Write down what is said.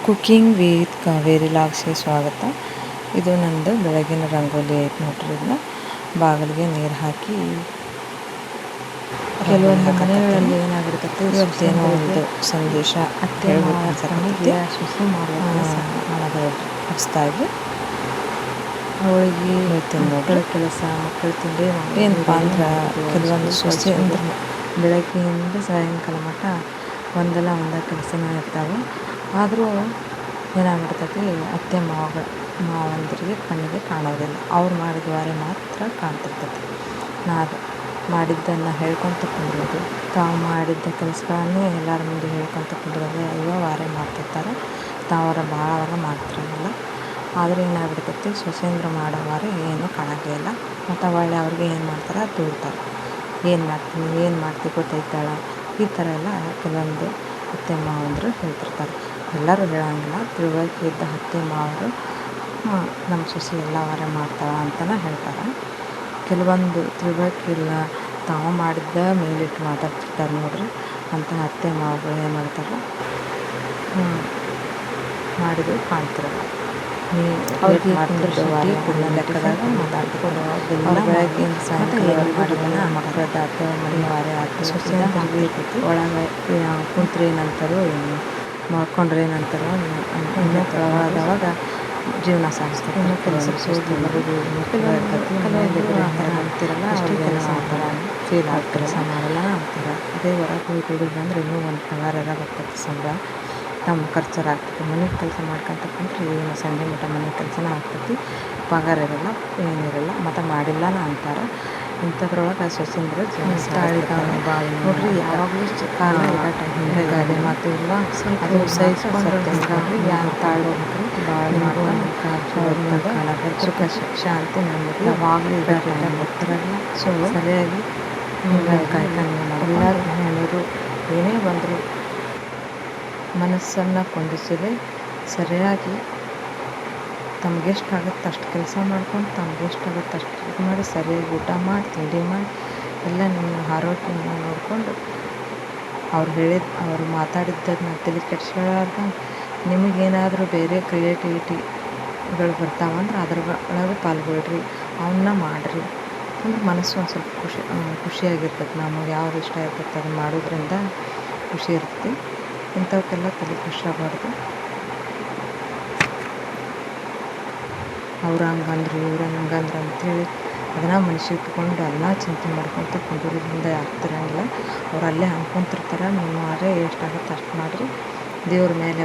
Cooking with Kaveri ಲಾಗ್ಸ್ಗೆ ಸ್ವಾಗತ. ಇದು ನಂದು ಬೆಳಗಿನ ರಂಗೋಲಿ ಐತೆ ನೋಡ್ರಿ. ಇದನ್ನ ಬಾಗಿಲಿಗೆ ನೀರು ಹಾಕಿ ಕೆಲವೊಂದು ಮನೆಗಳಲ್ಲಿ ಏನಾಗಿರ್ತೈತೆ ಇವತ್ತೇನೋ ಒಂದು ಸಂದೇಶ ಅತ್ತೆ ಹೇಳ್ಬೇಕು ಸೊಸೆ ಮಾಡುವ ಹೊಸದಾಗಿ ಅವಳಿಗೆ ಹೇಳ್ತೀನಿ ಮಕ್ಕಳ ನೋಡ್ರಿ. ಕೆಲಸ, ಮಕ್ಕಳ ತಿಂಡಿ ಏನಪ್ಪ ಅಂದ್ರೆ ಕೆಲವೊಂದು ಸೊಸೆ ಅಂದ್ರೆ ಬೆಳಗ್ಗೆಯಿಂದ ಸಾಯಂಕಾಲ ಮಟ್ಟ ಒಂದಲ್ಲ ಒಂದ ಕೆಲಸನ ಇರ್ತಾವೆ. ಆದರೂ ಏನಾಗ್ಬಿಡ್ತೈತಿ, ಅತ್ತೆ ಮಾವಂದರಿಗೆ ಕಣ್ಣಿಗೆ ಕಾಣೋದಿಲ್ಲ. ಅವ್ರು ಮಾಡಿದ ವಾರೆ ಮಾತ್ರ ಕಾಣ್ತಿರ್ತೈತಿ. ನಾವು ಮಾಡಿದ್ದನ್ನು ಹೇಳ್ಕೊತ ಕುಂದ್ರೋದು, ತಾವು ಮಾಡಿದ್ದ ಕೆಲಸಗಳನ್ನೇ ಎಲ್ಲರ ಮುಂದೆ ಹೇಳ್ಕೊತ ಕುಂದ್ರೋದು ಇವ ವಾರೆ ಮಾಡ್ತಿರ್ತಾರೆ. ತಾವರ ಭಾಳ ಮಾಡ್ತಿರಲಿಲ್ಲ. ಆದರೆ ಏನಾಗ್ಬಿಡ್ತೈತಿ, ಸೊಸೆಂದ್ರು ಮಾಡೋವಾರೆ ಏನು ಕಾಣೋಂಗೇ ಇಲ್ಲ. ಮತ್ತು ಒಳ್ಳೆ ಅವ್ರಿಗೆ ಏನು ಮಾಡ್ತಾರೆ, ದೂಡ್ತಾರೆ. ಏನು ಮಾಡ್ತಿ ಗೊತ್ತೈತಾಳ, ಈ ಥರ ಎಲ್ಲ ಕೆಲವೊಂದು ಅತ್ತೆ ಮಾವಂದರು ಹೇಳ್ತಿರ್ತಾರೆ. ಎಲ್ಲರೂ ಹೇಳೋಂಗಿಲ್ಲ, ತಿಳುವಳಿಕೆ ಇದ್ದ ಅತ್ತೆ ಮಾವರು ನಮ್ಮ ಸೊಸೆ ಎಲ್ಲ ವಾರ ಮಾಡ್ತಾಳೆ ಅಂತಲೇ ಹೇಳ್ತಾರೆ. ಕೆಲವೊಂದು ತಿಳುವಳಿಕೆ ಇಲ್ಲ, ತಾವು ಮಾಡಿದ್ದ ಮೇಲಿಟ್ಟು ಮಾತಾಡ್ತಿರ್ತಾರೆ ನೋಡ್ರಿ. ಅಂತಹ ಅತ್ತೆ ಮಾವುಗಳು ಏನು ಮಾಡ್ತಾರೆ, ಮಾಡಿದ್ರು ಕಾಣ್ತಿರಲ್ಲ. ಲೆಕ್ಕದಾಗ ಮಾತಾಡ್ತಿರ್ತಾರೆ. ಅವ್ರು ಬೆಳಗ್ಗೆಯಿಂದ ಸಾಯಂಕಾಲವರೆಗೂ ಮಾಡಿದ ಮಕ್ಕಳದ್ದು ಆತು, ಮನೆ ವಾರೆ ಆತು, ಸೊಸೆ ಒಳಗೆ ಕುಂತ್ರೆ ಏನಂತಾರೋ, ಮಾಡ್ಕೊಂಡ್ರೆ ಏನಂತಾರೋ ಇನ್ನೂ ಪ್ರವಾದವಾಗ ಜೀವನ ಸಾಗಿಸ್ತಾರೆ. ಇನ್ನೂ ಕೆಲಸಕ್ಕೆ ಹೋಗಿ ಬರೋದು ಅಂತಿರಲ್ಲ, ಅಷ್ಟೇ ಕೆಲಸ ಮಾಡ್ತಾರೆ, ಫೀಲ್ ಆಗ್ತಾರೆ, ಕೆಲಸ ಮಾಡಲ್ಲ ಅಂತಾರೆ. ಅದೇ ಹೊರಗೆ ಹೋಗಿ ದುಡಿದು ಬಂದರೆ ಇನ್ನೂ ಒಂದು ಪಗಾರ ಬರ್ತೈತಿ, ಸಂಬಳ, ತಮ್ಮ ಖರ್ಚರ ಆಗ್ತೈತಿ. ಮನೆಗೆ ಕೆಲಸ ಮಾಡ್ಕೊಂತ ಕುಂತ್ರೆ ಏನು ಸಂಜೆ ಮಟ್ಟ ಮನೆ ಕೆಲಸನ ಆಗ್ತೈತಿ, ಪಗಾರ ಇರಲ್ಲ, ಏನಿರಲ್ಲ, ಮತ್ತು ಮಾಡಿಲ್ಲನ ಅಂತಾರೆ. ಇಂಥದ್ರೊಳಗೆ ಸೊಸೆಂದ್ರೆ ನೋಡ್ರಿ, ಯಾವಾಗಲೂ ಗಾದೆ ಮಾತು ಇಲ್ಲ, ಅದು ಸಹಿಸ್ಕೊಂಡು ಯಾರು ತಾಳ್ಬೇಕ್ರಿ, ಸುಖ ಶಾಂತಿ ನಮಗೆ ಯಾವಾಗಲೂ ಗೊತ್ತಿರಲ್ಲ. ಸೊ ಸರಿಯಾಗಿ ಎಲ್ಲರೂ ಹೇಳೋರು ಏನೇ ಬಂದರೂ ಮನಸ್ಸನ್ನು ಕೊಂದಿಸದೆ ಸರಿಯಾಗಿ ತಮಗೆಷ್ಟಾಗುತ್ತೆ ಅಷ್ಟು ಕೆಲಸ ಮಾಡ್ಕೊಂಡು, ತಮಗೆಷ್ಟಾಗುತ್ತೆ ಅಷ್ಟು ಇದು ಮಾಡಿ, ಸರಿಯಾಗಿ ಊಟ ಮಾಡಿ, ತಿಂಡಿ ಮಾಡಿ, ಎಲ್ಲ ನಿಮ್ಮ ಆರೋಗ್ಯವನ್ನು ನೋಡಿಕೊಂಡು ಅವ್ರು ಮಾತಾಡಿದ್ದನ್ನ ತಲೆ ಕೆಡಿಸ್ಕೊಳ್ಳಾರ್ದಂಗೆ ನಿಮಗೇನಾದರೂ ಬೇರೆ ಕ್ರಿಯೇಟಿವಿಟಿಗಳು ಬರ್ತಾವಂದ್ರೆ ಅದ್ರೊಳಗೆ ಪಾಲ್ಗೊಳ್ರಿ, ಅವನ್ನ ಮಾಡಿರಿ. ಅಂದ್ರೆ ಮನಸ್ಸು ಒಂದು ಸ್ವಲ್ಪ ಖುಷಿಯಾಗಿರ್ತೈತೆ. ನಮಗೆ ಯಾವ್ದು ಇಷ್ಟ ಇರ್ತೈತೆ ಅದನ್ನು ಮಾಡೋದ್ರಿಂದ ಖುಷಿ ಇರ್ತೈತಿ. ಇಂಥವಕ್ಕೆಲ್ಲ ತಲೆ ಖುಷಿಯಾಗಬಾರ್ದು. ಅವ್ರು ಹಂಗಂದ್ರು ಇವ್ರು ಹಂಗಂದ್ರು ಅಂಥೇಳಿ ಅದನ್ನು ಮನಸ್ಸಿಗೆ ಇಟ್ಕೊಂಡು ಎಲ್ಲ ಚಿಂತೆ ಮಾಡ್ಕೊತ ಕುಂದೂರಿಂದ ಆಗ್ತಿರಂಗಿಲ್ಲ. ಅವ್ರು ಅಲ್ಲೇ ಅನ್ಕೊಂತಿರ್ತಾರೆ. ನೀವು ಆದರೆ ಎಷ್ಟಾಗುತ್ತೆ ಅಷ್ಟು ಮಾಡಿರಿ, ದೇವ್ರ ಮೇಲೆ